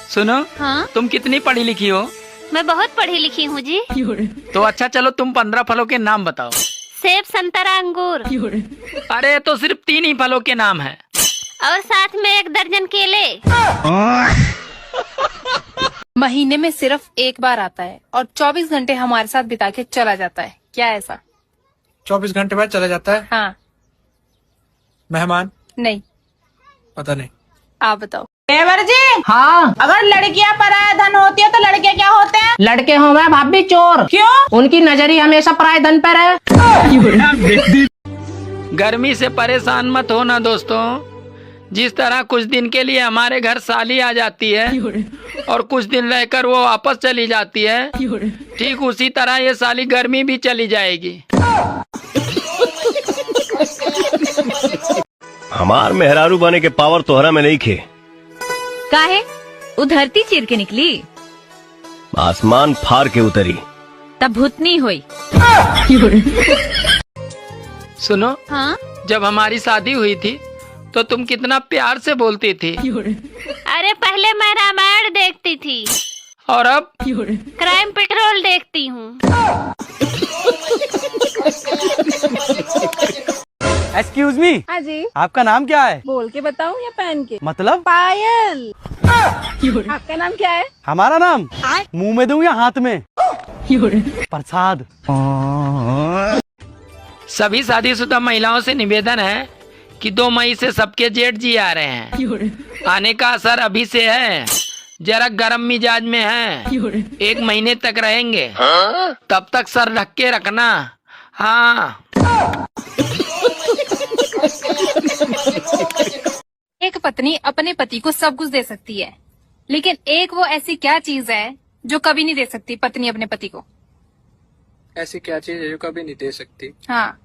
सुनो। हाँ? तुम कितनी पढ़ी लिखी हो? मैं बहुत पढ़ी लिखी हूँ जी। तो अच्छा चलो तुम 15 फलों के नाम बताओ। सेब, संतरा, अंगूर। अरे तो सिर्फ 3 ही फलों के नाम है। और साथ में 1 दर्जन केले। महीने में सिर्फ एक बार आता है और 24 घंटे हमारे साथ बिता के चला जाता है। क्या ऐसा? 24 घंटे बाद चला जाता है? हाँ। मेहमान? नहीं। पता नहीं। आप बताओ। देवर जी। हाँ, अगर लड़कियां पराया धन होती है तो लड़के क्या होते हैं? लड़के हो मैं भाभी चोर। क्यों? उनकी नजरी हमेशा पराये धन पर है। गर्मी से परेशान मत होना दोस्तों। जिस तरह कुछ दिन के लिए हमारे घर साली आ जाती है और कुछ दिन रहकर वो वापस चली जाती है, ठीक उसी तरह ये साली गर्मी भी चली जाएगी। हमार मेहरारू बने के पावर तोहरा में नहीं खे। काहे? वो धरती चीर के निकली, आसमान फार के उतरी, तब भूतनी हुई। सुनो। हाँ? जब हमारी शादी हुई थी तो तुम कितना प्यार से बोलती थी। अरे पहले मैं रामायण देखती थी और अब क्राइम पेट्रोल देखती हूँ। Excuse me. हाँ जी। आपका नाम क्या है? बोल के बताऊँ या पहन के? मतलब? पायल। आपका नाम क्या है? हमारा नाम मुंह में दूं या हाथ में? प्रसाद। सभी शादीशुदा महिलाओं से निवेदन है कि 2 मई से सबके जेठ जी आ रहे हैं। आने का असर अभी से है। जरा गर्म मिजाज में है। 1 महीने तक रहेंगे। तब तक सर ढक के रखना। हाँ। एक पत्नी अपने पति को सब कुछ दे सकती है, लेकिन एक वो ऐसी क्या चीज है जो कभी नहीं दे सकती पत्नी अपने पति को? ऐसी क्या चीज है जो कभी नहीं दे सकती? हाँ।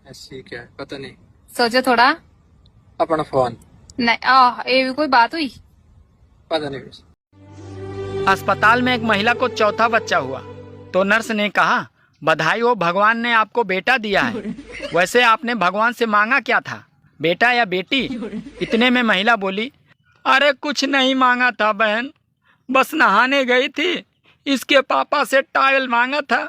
ऐसी क्या है? पता नहीं। सोचो थोड़ा। अपना फोन। नहीं, ये भी कोई बात हुई? पता नहीं। अस्पताल में एक महिला को 4था बच्चा हुआ तो नर्स ने कहा, बधाई हो, भगवान ने आपको बेटा दिया है। वैसे आपने भगवान से मांगा क्या था, बेटा या बेटी? इतने में महिला बोली, अरे कुछ नहीं मांगा था बहन, बस नहाने गई थी, इसके पापा से टॉवल मांगा था।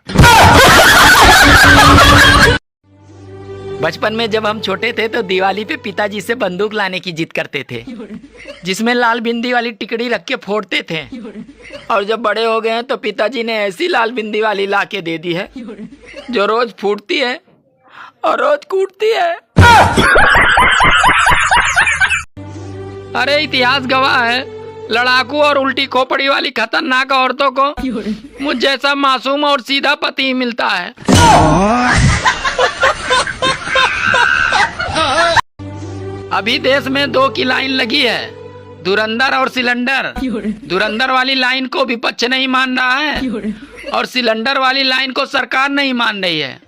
बचपन में जब हम छोटे थे तो दिवाली पे पिताजी से बंदूक लाने की जिद करते थे, जिसमें लाल बिंदी वाली टिकड़ी रख के फोड़ते थे। और जब बड़े हो गए हैं तो पिताजी ने ऐसी लाल बिंदी वाली ला के दे दी है जो रोज फूटती है और रोज कूटती है। अरे इतिहास गवाह है, लड़ाकू और उल्टी खोपड़ी वाली खतरनाक औरतों को मुझ जैसा मासूम और सीधा पति ही मिलता है। अभी देश में 2 की लाइन लगी है, धुरंधर और सिलेंडर। धुरंधर वाली लाइन को विपक्ष नहीं मान रहा है और सिलेंडर वाली लाइन को सरकार नहीं मान रही है।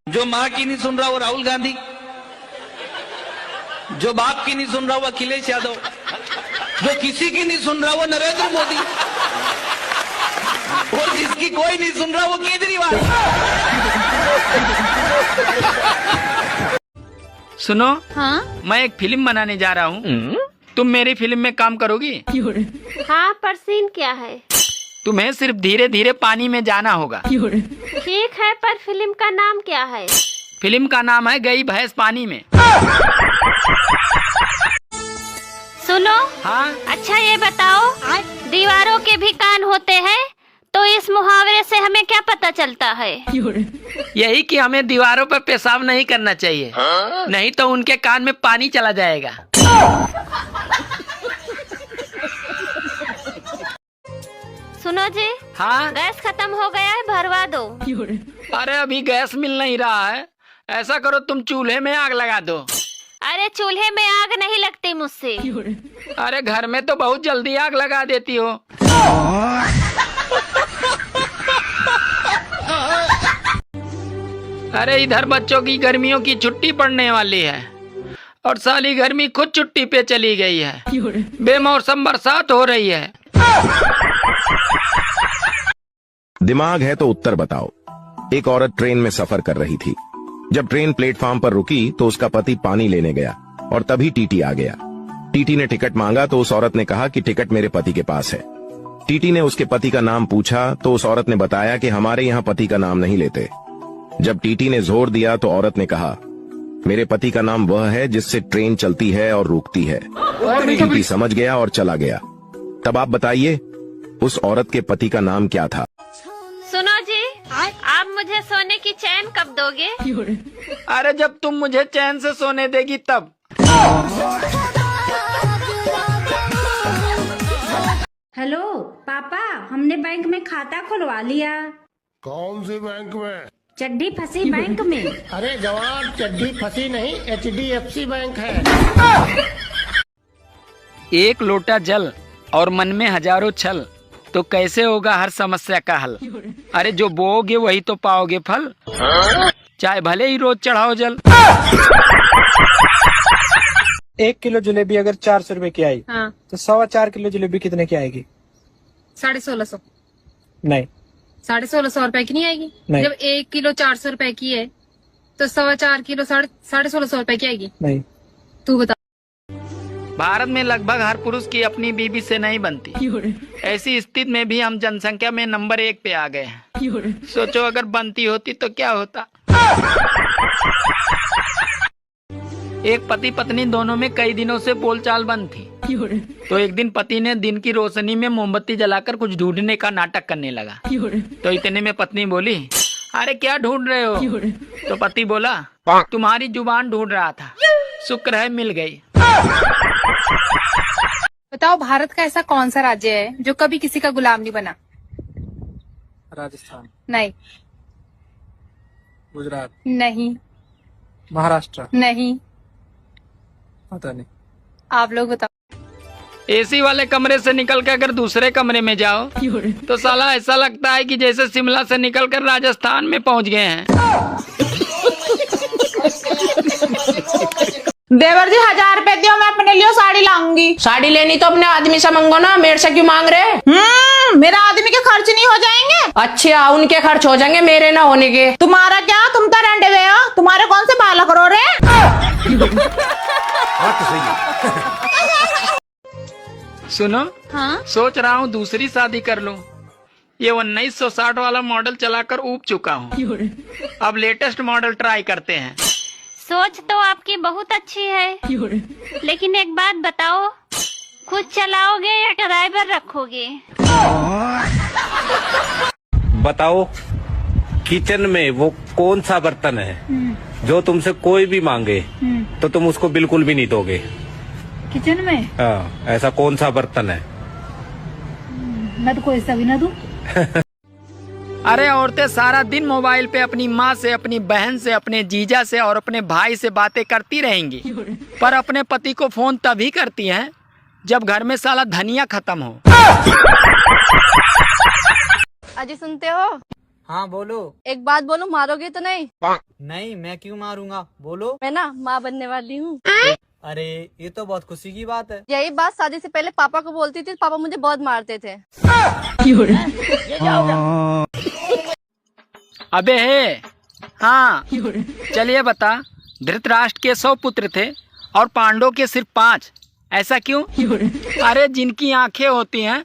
जो माँ की नहीं सुन रहा वो राहुल गांधी, जो बाप की नहीं सुन रहा वो अखिलेश यादव, जो किसी की नहीं सुन रहा वो नरेंद्र मोदी, और जिसकी कोई नहीं सुन रहा वो केजरीवाल। सुनो। हाँ? मैं एक फिल्म बनाने जा रहा हूँ, तुम मेरी फिल्म में काम करोगी? हाँ, पर सीन क्या है? तुम्हें सिर्फ धीरे धीरे पानी में जाना होगा। ठीक है, पर फिल्म का नाम क्या है? फिल्म का नाम है गई भैंस पानी में। सुनो। हाँ? अच्छा ये बताओ, दीवारों के भी कान होते हैं, तो इस मुहावरे से हमें क्या पता चलता है? यही कि हमें दीवारों पर पेशाब नहीं करना चाहिए, नहीं तो उनके कान में पानी चला जाएगा। सुनो जी। हाँ? गैस खत्म हो गया है, भरवा दो। अरे अभी गैस मिल नहीं रहा है, ऐसा करो तुम चूल्हे में आग लगा दो। अरे चूल्हे में आग नहीं लगती मुझसे। अरे घर में तो बहुत जल्दी आग लगा देती हो। अरे इधर बच्चों की गर्मियों की छुट्टी पड़ने वाली है और साली गर्मी खुद छुट्टी पे चली गई है। बेमौसम बरसात हो रही है। दिमाग है तो उत्तर बताओ। एक औरत ट्रेन में सफर कर रही थी। जब ट्रेन प्लेटफार्म पर रुकी तो उसका पति पानी लेने गया और तभी टीटी आ गया। टीटी ने टिकट मांगा तो उस औरत ने कहा कि टिकट मेरे पति के पास है। टीटी ने उसके पति का नाम पूछा तो उस औरत ने बताया कि हमारे यहाँ पति का नाम नहीं लेते। जब टीटी ने जोर दिया तो औरत ने कहा, मेरे पति का नाम वह है जिससे ट्रेन चलती है और रुकती है। टीटी समझ गया और चला गया। तब आप बताइए उस औरत के पति का नाम क्या था? सुनो जी, आप मुझे सोने की चैन कब दोगे? अरे जब तुम मुझे चैन से सोने देगी तब। हेलो पापा, हमने बैंक में खाता खुलवा लिया। कौन सी बैंक में? चड्डी फंसी बैंक में। अरे जवान, चड्डी फंसी नहीं, HDFC बैंक है। एक लोटा जल और मन में हजारों छल, तो कैसे होगा हर समस्या का हल। अरे जो बोओगे वही तो पाओगे फल, चाहे भले ही रोज चढ़ाओ जल। 1 किलो जलेबी अगर 400 रुपए की आई, हाँ। तो 4.25 किलो जलेबी कितने की आएगी? 1650। नहीं। 1650 रुपए की नहीं आएगी? नहीं। जब 1 किलो 400 रुपए की है तो 4.25 किलो 1650 रुपए की आएगी? नहीं। तू बता। भारत में लगभग हर पुरुष की अपनी बीवी से नहीं बनती। ऐसी स्थिति में भी हम जनसंख्या में नंबर 1 पे आ गए हैं। सोचो अगर बनती होती तो क्या होता। एक पति पत्नी दोनों में कई दिनों से बोलचाल बंद थी। तो एक दिन पति ने दिन की रोशनी में मोमबत्ती जलाकर कुछ ढूंढने का नाटक करने लगा। तो इतने में पत्नी बोली, अरे क्या ढूंढ रहे हो? तो पति बोला, तुम्हारी जुबान ढूंढ रहा था, शुक्र है मिल गई। बताओ, भारत का ऐसा कौन सा राज्य है जो कभी किसी का गुलाम नहीं बना? राजस्थान नहीं। गुजरात नहीं। महाराष्ट्र नहीं। पता नहीं। आप लोग बताओ। एसी वाले कमरे से निकल कर अगर दूसरे कमरे में जाओ तो साला ऐसा लगता है कि जैसे शिमला से निकलकर राजस्थान में पहुंच गए हैं। देवर जी 1000 रुपए दियो, मैं अपने लिए साड़ी लाऊंगी। साड़ी लेनी तो अपने आदमी से मांगो ना, मेरे से क्यों मांग रहे? मेरा आदमी के खर्च नहीं हो जाएंगे? अच्छा, उनके खर्च हो जाएंगे, मेरे ना होने के। तुम्हारा क्या, तुम तो रंडे हुए हो, तुम्हारे कौन से बालक रो रहे? सुनो, हाँ? सोच रहा हूँ दूसरी शादी कर लूँ। ये 1960 वाला मॉडल चलाकर ऊब चुका हूँ। अब लेटेस्ट मॉडल ट्राई करते हैं। सोच तो आपकी बहुत अच्छी है, लेकिन एक बात बताओ, खुद चलाओगे या ड्राइवर रखोगे? बताओ, किचन में वो कौन सा बर्तन है जो तुमसे कोई भी मांगे तो तुम उसको बिल्कुल भी नहीं दोगे? किचन में? हाँ, ऐसा कौन सा बर्तन है? मैं तो कोई सा भी ना दूं। अरे औरतें सारा दिन मोबाइल पे अपनी माँ से, अपनी बहन से, अपने जीजा से और अपने भाई से बातें करती रहेंगी, पर अपने पति को फोन तभी करती हैं जब घर में साला धनिया खत्म हो। अजी सुनते हो? हाँ बोलो। एक बात बोलूं, मारोगे तो नहीं? नहीं, मैं क्यों मारूंगा, बोलो। मैं ना माँ बनने वाली हूँ। अरे ये तो बहुत खुशी की बात है। यही बात शादी से पहले पापा को बोलती थी, पापा मुझे बहुत मारते थे। अबे हे, हाँ चलिए बता, धृतराष्ट्र के 100 पुत्र थे और पांडवों के सिर्फ 5, ऐसा क्यों? अरे जिनकी आंखें होती हैं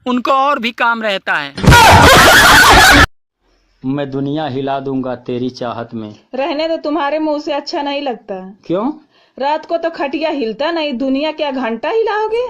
उनको और भी काम रहता है। मैं दुनिया हिला दूंगा तेरी चाहत में। रहने तो तुम्हारे मुंह से अच्छा नहीं लगता। क्यों? रात को तो खटिया हिलता नहीं, दुनिया क्या घंटा हिलाओगे?